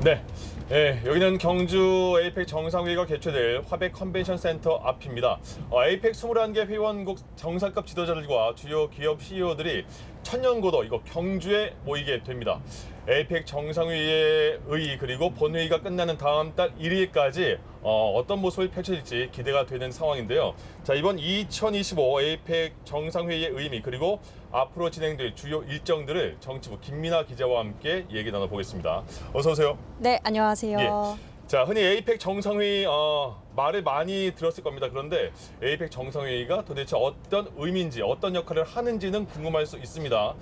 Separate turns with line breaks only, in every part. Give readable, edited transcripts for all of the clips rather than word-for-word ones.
네. 네, 여기는 경주 에이펙 정상회의가 개최될 화백 컨벤션 센터 앞입니다. 에이펙 21개 회원국 정상급 지도자들과 주요 기업 CEO들이 천년고도 이거 경주에 모이게 됩니다. 에이펙 정상회의의 그리고 본회의가 끝나는 다음 달 1일까지 어떤 모습을 펼쳐질지 기대가 되는 상황인데요. 자, 이번 2025 에이펙 정상회의의 의미 그리고 앞으로 진행될 주요 일정들을 정치부 김민아 기자와 함께 얘기 나눠보겠습니다. 어서 오세요.
네, 안녕하세요.
예. 자, 흔히 에이펙 정상회의 말을 많이 들었을 겁니다. 그런데 에이펙 정상회의가 도대체 어떤 의미인지 어떤 역할을 하는지는 궁금할 수 있습니다.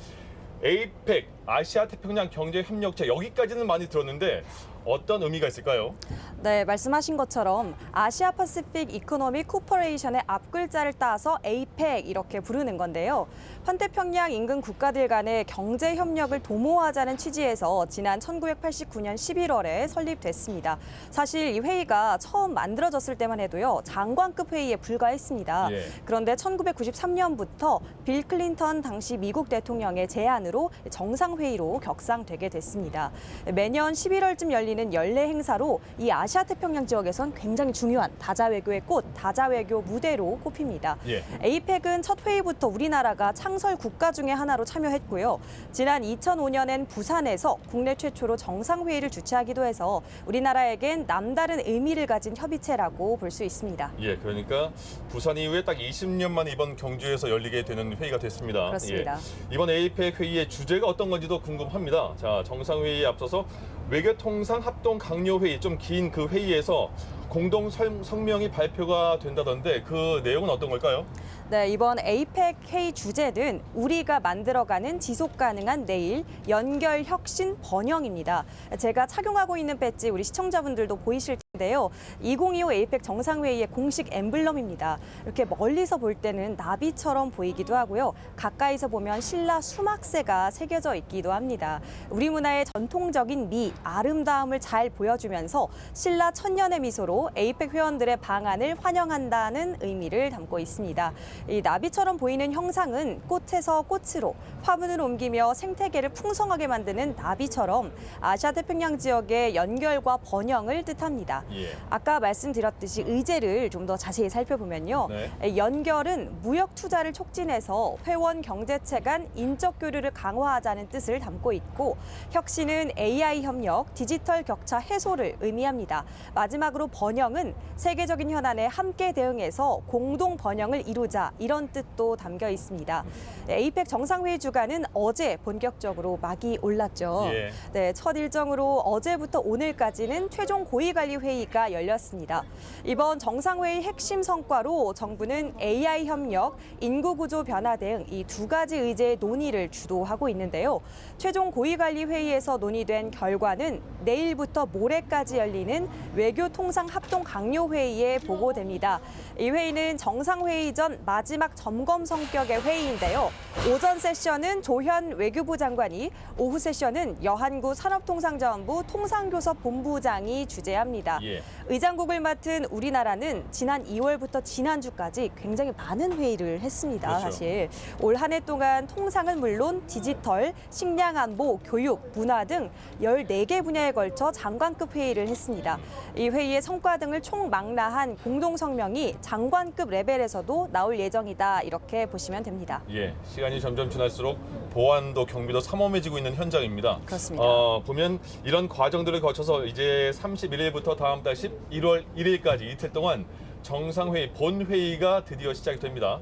에이펙, 아시아 태평양 경제협력체 여기까지는 많이 들었는데 어떤 의미가 있을까요?
네, 말씀하신 것처럼 아시아 퍼시픽 이코노믹 코퍼레이션의 앞글자를 따서 에이펙 이렇게 부르는 건데요. 환태평양 인근 국가들 간의 경제 협력을 도모하자는 취지에서 지난 1989년 11월에 설립됐습니다. 사실 이 회의가 처음 만들어졌을 때만 해도요, 장관급 회의에 불과했습니다.
예.
그런데 1993년부터 빌 클린턴 당시 미국 대통령의 제안으로 정상회의로 격상되게 됐습니다. 매년 11월쯤 열리는 연례 행사로 이 아시아 태평양 지역에선 굉장히 중요한 다자 외교의 꽃, 다자 외교 무대로 꼽힙니다.
예.
에이펙은 첫 회의부터 우리나라가 창설 국가 중에 하나로 참여했고요. 지난 2005년엔 부산에서 국내 최초로 정상회의를 주최하기도 해서 우리나라에겐 남다른 의미를 가진 협의체라고 볼 수 있습니다.
예, 그러니까 부산 이후에 딱 20년 만에 이번 경주에서 열리게 되는 회의가 됐습니다.
그렇습니다.
예. 이번 에이펙 회의의 주제가 어떤 건지도 궁금합니다. 자, 정상회의에 앞서서 외교통상 합동 강요회의 좀 긴 그 회의에서 공동 성명이 발표가 된다던데 그 내용은 어떤 걸까요?
네, 이번 에이펙 회의 주제는 우리가 만들어가는 지속가능한 내일, 연결, 혁신, 번영입니다. 제가 착용하고 있는 배지 우리 시청자분들도 보이실 텐데요. 2025 에이펙 정상회의의 공식 엠블럼입니다. 이렇게 멀리서 볼 때는 나비처럼 보이기도 하고요. 가까이서 보면 신라 수막새가 새겨져 있기도 합니다. 우리 문화의 전통적인 미, 아름다움을 잘 보여주면서 신라 천년의 미소로 에이펙 회원들의 방안을 환영한다는 의미를 담고 있습니다. 이 나비처럼 보이는 형상은 꽃에서 꽃으로 화분을 옮기며 생태계를 풍성하게 만드는 나비처럼 아시아 태평양 지역의 연결과 번영을 뜻합니다.
예.
아까 말씀드렸듯이 의제를 좀 더 자세히 살펴보면요.
네.
연결은 무역 투자를 촉진해서 회원 경제체 간 인적 교류를 강화하자는 뜻을 담고 있고 혁신은 AI 협력, 디지털 격차 해소를 의미합니다. 마지막으로 번영은 세계적인 현안에 함께 대응해서 공동 번영을 이루자 이런 뜻도 담겨 있습니다. 에이펙 정상회의 주간은 어제 본격적으로 막이 올랐죠.
예.
네, 첫 일정으로 어제부터 오늘까지는 최종 고위관리 회의가 열렸습니다. 이번 정상회의 핵심 성과로 정부는 AI 협력, 인구 구조 변화 등 이 두 가지 의제의 논의를 주도하고 있는데요. 최종 고위관리 회의에서 논의된 결과는 내일부터 모레까지 열리는 외교통상 합동 강요 회의에 보고됩니다. 이 회의는 정상회의 전 마지막 점검 성격의 회의인데요. 오전 세션은 조현 외교부 장관이, 오후 세션은 여한구 산업통상자원부 통상교섭본부장이 주재합니다.
예.
의장국을 맡은 우리나라는 지난 2월부터 지난주까지 굉장히 많은 회의를 했습니다.
그렇죠.
사실 올 한 해 동안 통상은 물론 디지털, 식량 안보, 교육, 문화 등 14개 분야에 걸쳐 장관급 회의를 했습니다. 이 회의의 성과 등을 총망라한 공동성명이 장관급 레벨에서도 나올 예정이다 이렇게 보시면 됩니다.
예, 시간이 점점 지날수록 보안도 경비도 삼엄해지고 있는 현장입니다.
그렇습니다.
보면 이런 과정들을 거쳐서 이제 31일부터 다음 달 11월 1일까지 이틀 동안 정상회의 본회의가 드디어 시작이 됩니다.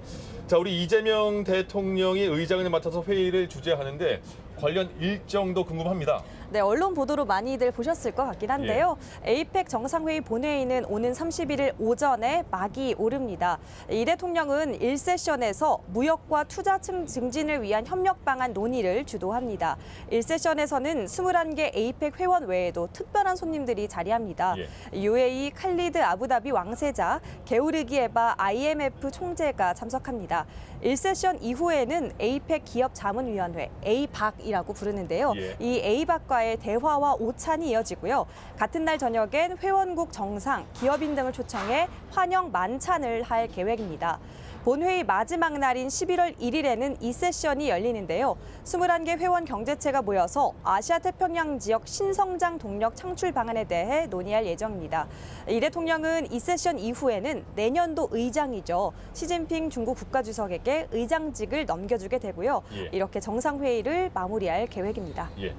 자, 우리 이재명 대통령이 의장을 맡아서 회의를 주재하는데 관련 일정도 궁금합니다.
네, 언론 보도로 많이들 보셨을 것 같긴 한데요. 에이펙 정상회의 본회의는 오는 31일 오전에 막이 오릅니다. 이 대통령은 1세션에서 무역과 투자 증진을 위한 협력 방안 논의를 주도합니다. 1세션에서는 21개 에이펙 회원 외에도 특별한 손님들이 자리합니다. UAE 칼리드 아부다비 왕세자, 게오르기 에바 IMF 총재가 참석합니다. 1세션 이후에는 에이펙 기업 자문위원회, 에이박이라고 부르는데요. 이 에이박과의 대화와 오찬이 이어지고요. 같은 날 저녁엔 회원국 정상, 기업인 등을 초청해 환영 만찬을 할 계획입니다. 본회의 마지막 날인 11월 1일에는 이 세션이 열리는데요. 21개 회원 경제체가 모여서 아시아 태평양 지역 신성장 동력 창출 방안에 대해 논의할 예정입니다. 이 대통령은 이 세션 이후에는 내년도 의장이죠. 시진핑 중국 국가주석에게 의장직을 넘겨주게 되고요.
예.
이렇게 정상회의를 마무리할 계획입니다.
예.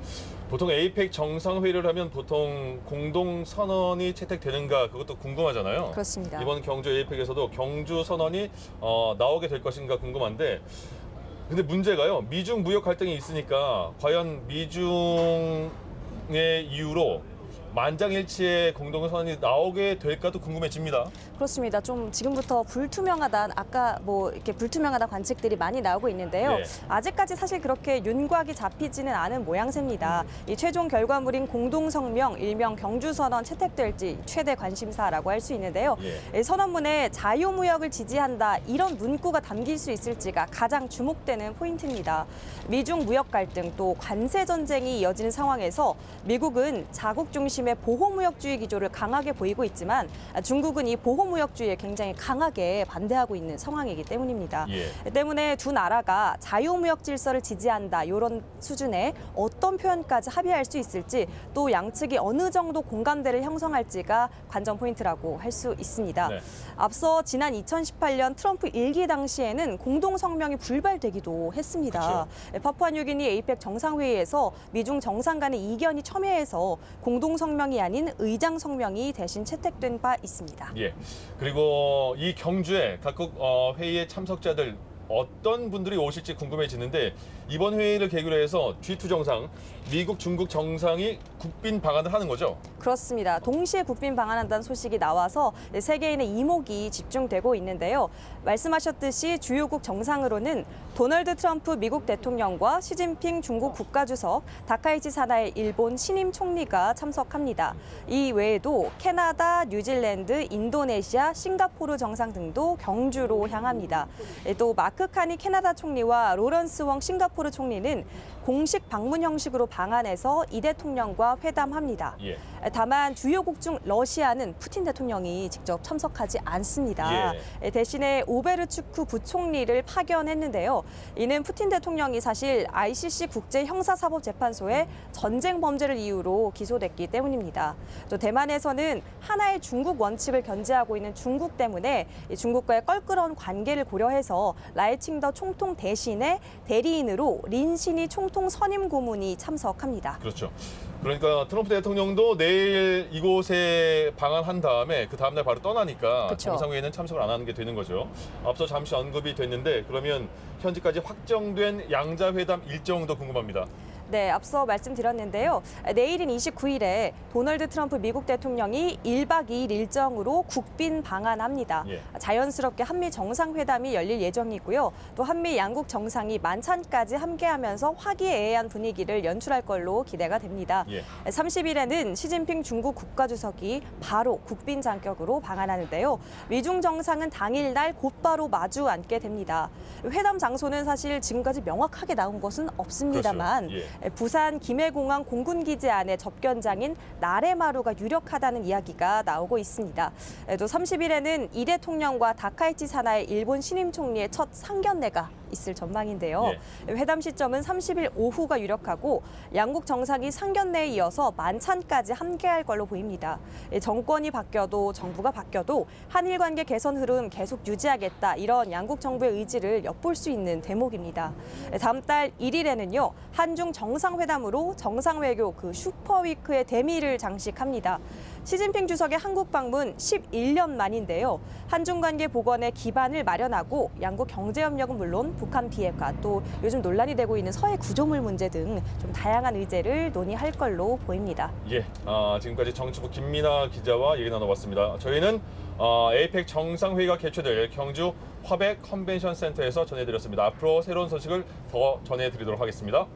보통 에이펙 정상회의를 하면 보통 공동선언이 채택되는가 그것도 궁금하잖아요.
그렇습니다.
이번 경주 에이펙에서도 경주 선언이 나오게 될 것인가 궁금한데 근데 문제가요. 미중 무역 갈등이 있으니까 과연 미중의 이유로 만장일치의 공동선언이 나오게 될까도 궁금해집니다.
그렇습니다. 좀 지금부터 불투명하다, 아까 이렇게 불투명하다 관측들이 많이 나오고 있는데요.
네.
아직까지 사실 그렇게 윤곽이 잡히지는 않은 모양새입니다. 이 최종 결과물인 공동성명, 일명 경주선언 채택될지 최대 관심사라고 할 수 있는데요.
예.
이 선언문에 자유무역을 지지한다 이런 문구가 담길 수 있을지가 가장 주목되는 포인트입니다. 미중 무역 갈등 또 관세 전쟁이 이어지는 상황에서 미국은 자국 중심의 보호무역주의 기조를 강하게 보이고 있지만 중국은 이 보호무역주의에 굉장히 강하게 반대하고 있는 상황이기 때문입니다.
예.
때문에 두 나라가 자유무역 질서를 지지한다 이런 수준의 어떤 표현까지 합의할 수 있을지 또 양측이 어느 정도 공감대를 형성할지가 관전 포인트라고 할 수 있습니다.
네.
앞서 지난 2018년 트럼프 1기 당시에는 공동성명이 불발되기도 했습니다. 파푸아뉴기니 에이펙 정상회의에서 미중 정상 간의 이견이 첨예해서 공동성명이 아닌 의장성명이 대신 채택된 바 있습니다.
예. 그리고 이 경주에 각국 회의의 참석자들 어떤 분들이 오실지 궁금해지는데 이번 회의를 계기로 해서 G2 정상, 미국, 중국 정상이 국빈 방한을 하는 거죠?
그렇습니다. 동시에 국빈 방한한다는 소식이 나와서 세계인의 이목이 집중되고 있는데요. 말씀하셨듯이 주요국 정상으로는 도널드 트럼프 미국 대통령과 시진핑 중국 국가주석, 다카이치 사나이 일본 신임 총리가 참석합니다. 이 외에도 캐나다, 뉴질랜드, 인도네시아, 싱가포르 정상 등도 경주로 향합니다. 또 마크 카니 캐나다 총리와 로런스 웡 싱가포르 총리는 공식 방문 형식으로 방한해서 이 대통령과 회담합니다.
예.
다만 주요국 중 러시아는 푸틴 대통령이 직접 참석하지 않습니다. 대신에 오베르추크 부총리를 파견했는데요. 이는 푸틴 대통령이 사실 ICC 국제형사사법재판소에 전쟁 범죄를 이유로 기소됐기 때문입니다. 또 대만에서는 하나의 중국 원칙을 견지하고 있는 중국 때문에 중국과의 껄끄러운 관계를 고려해서 라이칭더 총통 대신에 대리인으로 린신이 총통 선임 고문이 참석합니다.
그렇죠. 그러니까 트럼프 대통령도 내일 이곳에 방한한 다음에 그 다음날 바로 떠나니까
그렇죠.
정상회의는 참석을 안 하는 게 되는 거죠. 앞서 잠시 언급이 됐는데 그러면 현재까지 확정된 양자회담 일정도 궁금합니다.
네, 앞서 말씀드렸는데요. 내일인 29일에 도널드 트럼프 미국 대통령이 1박 2일 일정으로 국빈 방한합니다.
예.
자연스럽게 한미 정상회담이 열릴 예정이고요. 또 한미 양국 정상이 만찬까지 함께하면서 화기애애한 분위기를 연출할 걸로 기대가 됩니다.
예.
30일에는 시진핑 중국 국가주석이 바로 국빈 장격으로 방한하는데요. 미중 정상은 당일날 곧바로 마주 앉게 됩니다. 회담 장소는 사실 지금까지 명확하게 나온 것은 없습니다만
그렇죠. 예.
부산 김해공항 공군기지 안에 접견장인 나레마루가 유력하다는 이야기가 나오고 있습니다. 또 30일에는 이 대통령과 다카이치 사나이 일본 신임 총리의 첫 상견례가 있을 전망인데요. 회담 시점은 30일 오후가 유력하고 양국 정상이 상견례에 이어서 만찬까지 함께할 걸로 보입니다. 정권이 바뀌어도 정부가 바뀌어도 한일 관계 개선 흐름 계속 유지하겠다 이런 양국 정부의 의지를 엿볼 수 있는 대목입니다. 다음 달 1일에는요. 한중 정상회담으로 정상외교 그 슈퍼위크의 대미를 장식합니다. 시진핑 주석의 한국 방문 11년 만인데요. 한중 관계 복원의 기반을 마련하고 양국 경제 협력은 물론 북한 비핵화 또 요즘 논란이 되고 있는 서해 구조물 문제 등 좀 다양한 의제를 논의할 걸로 보입니다.
예, 지금까지 정치부 김민아 기자와 얘기 나눠봤습니다. 저희는 에이펙 정상회의가 개최될 경주 화백 컨벤션 센터에서 전해드렸습니다. 앞으로 새로운 소식을 더 전해드리도록 하겠습니다.